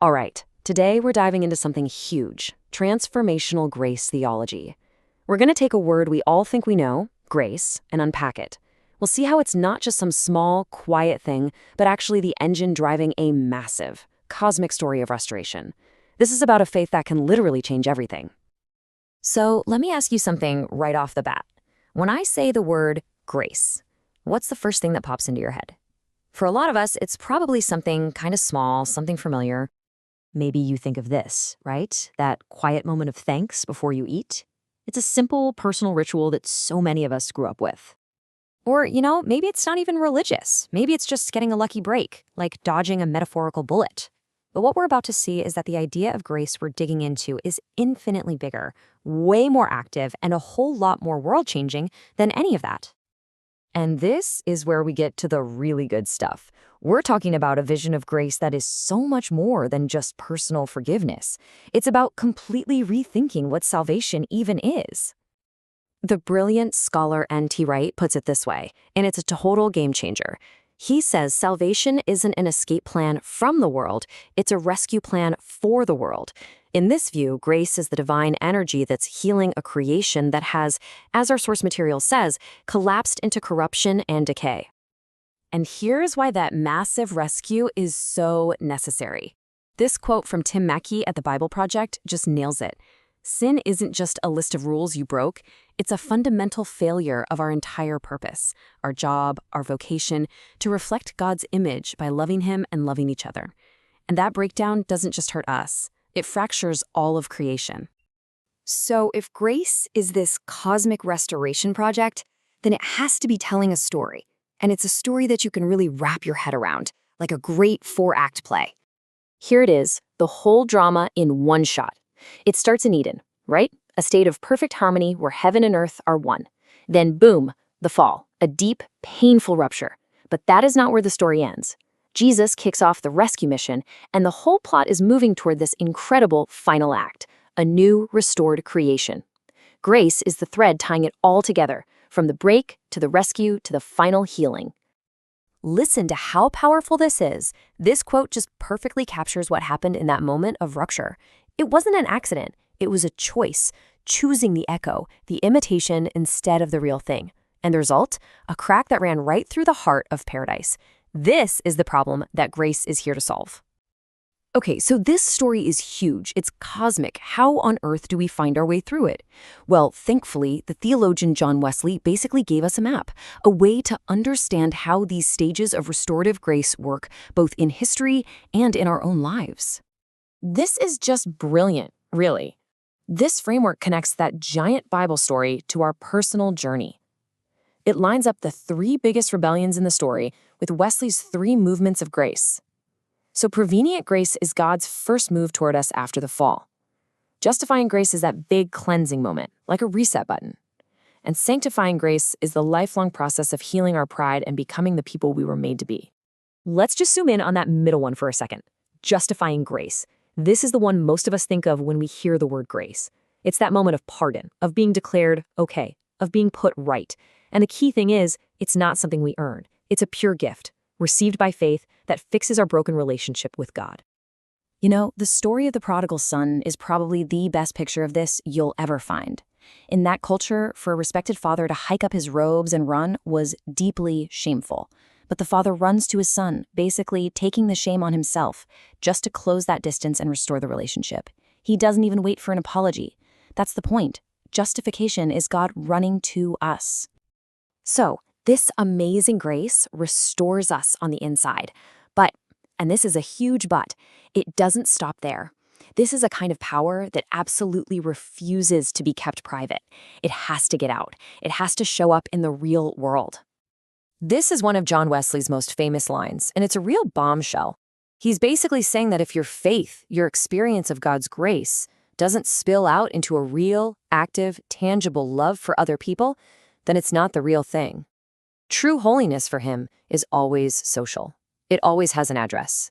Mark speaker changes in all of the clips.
Speaker 1: All right, today we're diving into something huge, transformational grace theology. We're going to take a word we all think we know, grace, and unpack it. We'll see how it's not just some small, quiet thing, but actually the engine driving a massive, cosmic story of restoration. This is about a faith that can literally change everything. So let me ask you something right off the bat. When I say the word grace, what's the first thing that pops into your head? For a lot of us, it's probably something kind of small, something familiar. Maybe you think of this, right? That quiet moment of thanks before you eat. It's a simple personal ritual that so many of us grew up with. Or, maybe it's not even religious. Maybe it's just getting a lucky break, like dodging a metaphorical bullet. But what we're about to see is that the idea of grace we're digging into is infinitely bigger, way more active, and a whole lot more world-changing than any of that. And this is where we get to the really good stuff. We're talking about a vision of grace that is so much more than just personal forgiveness. It's about completely rethinking what salvation even is. The brilliant scholar N.T. Wright puts it this way, and it's a total game changer. He says salvation isn't an escape plan from the world, it's a rescue plan for the world. In this view, grace is the divine energy that's healing a creation that has, as our source material says, collapsed into corruption and decay. And here's why that massive rescue is so necessary. This quote from Tim Mackey at the Bible Project just nails it. Sin isn't just a list of rules you broke, it's a fundamental failure of our entire purpose, our job, our vocation, to reflect God's image by loving Him and loving each other. And that breakdown doesn't just hurt us, it fractures all of creation. So if grace is this cosmic restoration project, then it has to be telling a story. And it's a story that you can really wrap your head around, like a great 4-act play. Here it is, the whole drama in one shot. It starts in Eden, right? A state of perfect harmony where heaven and earth are one. Then boom, the fall, a deep, painful rupture. But that is not where the story ends. Jesus kicks off the rescue mission, and the whole plot is moving toward this incredible final act, a new, restored creation. Grace is the thread tying it all together, from the break to the rescue to the final healing. Listen to how powerful this is. This quote just perfectly captures what happened in that moment of rupture. It wasn't an accident. It was a choice, choosing the echo, the imitation instead of the real thing. And the result? A crack that ran right through the heart of paradise. This is the problem that grace is here to solve. Okay, so this story is huge. It's cosmic. How on earth do we find our way through it? Well, thankfully, the theologian John Wesley basically gave us a map, a way to understand how these stages of restorative grace work both in history and in our own lives. This is just brilliant, really. This framework connects that giant Bible story to our personal journey. It lines up the 3 biggest rebellions in the story with Wesley's 3 movements of grace. So prevenient grace is God's first move toward us after the fall. Justifying grace is that big cleansing moment, like a reset button. And sanctifying grace is the lifelong process of healing our pride and becoming the people we were made to be. Let's just zoom in on that middle one for a second. Justifying grace. This is the one most of us think of when we hear the word grace. It's that moment of pardon, of being declared okay, of being put right. And the key thing is, it's not something we earn. It's a pure gift, received by faith, that fixes our broken relationship with God. The story of the prodigal son is probably the best picture of this you'll ever find. In that culture, for a respected father to hike up his robes and run was deeply shameful. But the father runs to his son, basically taking the shame on himself, just to close that distance and restore the relationship. He doesn't even wait for an apology. That's the point. Justification is God running to us. So, this amazing grace restores us on the inside. But, and this is a huge but, it doesn't stop there. This is a kind of power that absolutely refuses to be kept private. It has to get out. It has to show up in the real world. This is one of John Wesley's most famous lines, and it's a real bombshell. He's basically saying that if your faith, your experience of God's grace, doesn't spill out into a real, active, tangible love for other people, then it's not the real thing. True holiness for him is always social. It always has an address.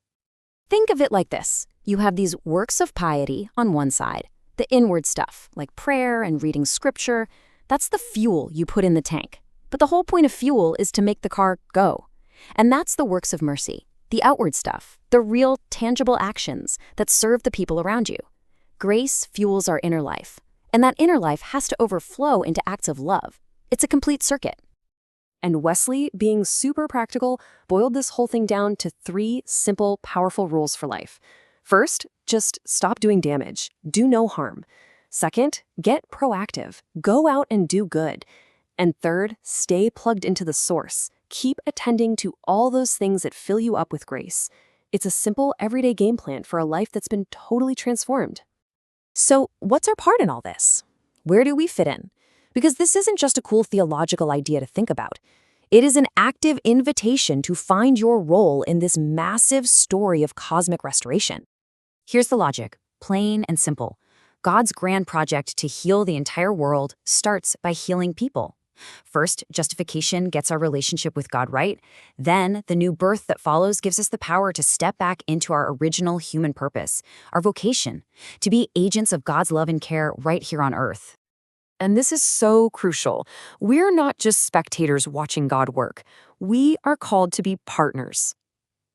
Speaker 1: Think of it like this. You have these works of piety on one side, the inward stuff, like prayer and reading scripture. That's the fuel you put in the tank. But the whole point of fuel is to make the car go. And that's the works of mercy, the outward stuff, The real, tangible actions that serve the people around you. Grace fuels our inner life, and that inner life has to overflow into acts of love. It's a complete circuit. And Wesley, being super practical, boiled this whole thing down to 3 simple, powerful rules for life. First, just stop doing damage. Do no harm. Second, get proactive. Go out and do good. And third, stay plugged into the source. Keep attending to all those things that fill you up with grace. It's a simple, everyday game plan for a life that's been totally transformed. So, what's our part in all this? Where do we fit in? Because this isn't just a cool theological idea to think about. It is an active invitation to find your role in this massive story of cosmic restoration. Here's the logic, plain and simple. God's grand project to heal the entire world starts by healing people. First, justification gets our relationship with God right. Then, the new birth that follows gives us the power to step back into our original human purpose, our vocation, to be agents of God's love and care right here on earth. And this is so crucial. We're not just spectators watching God work. We are called to be partners.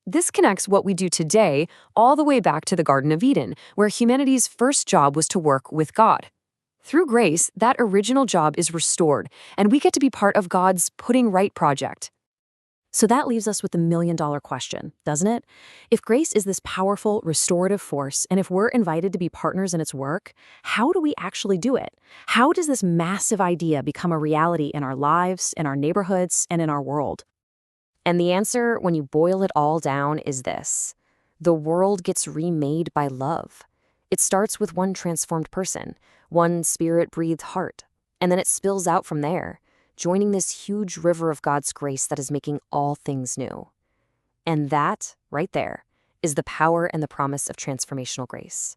Speaker 1: This connects what we do today all the way back to the Garden of Eden, where humanity's first job was to work with God. Through grace, that original job is restored, and we get to be part of God's putting right project. So that leaves us with the million-dollar question, doesn't it? If grace is this powerful, restorative force, and if we're invited to be partners in its work, how do we actually do it? How does this massive idea become a reality in our lives, in our neighborhoods, and in our world? And the answer, when you boil it all down, is this. The world gets remade by love. It starts with one transformed person, one spirit-breathed heart, and then it spills out from there, joining this huge river of God's grace that is making all things new. And that, right there, is the power and the promise of transformational grace.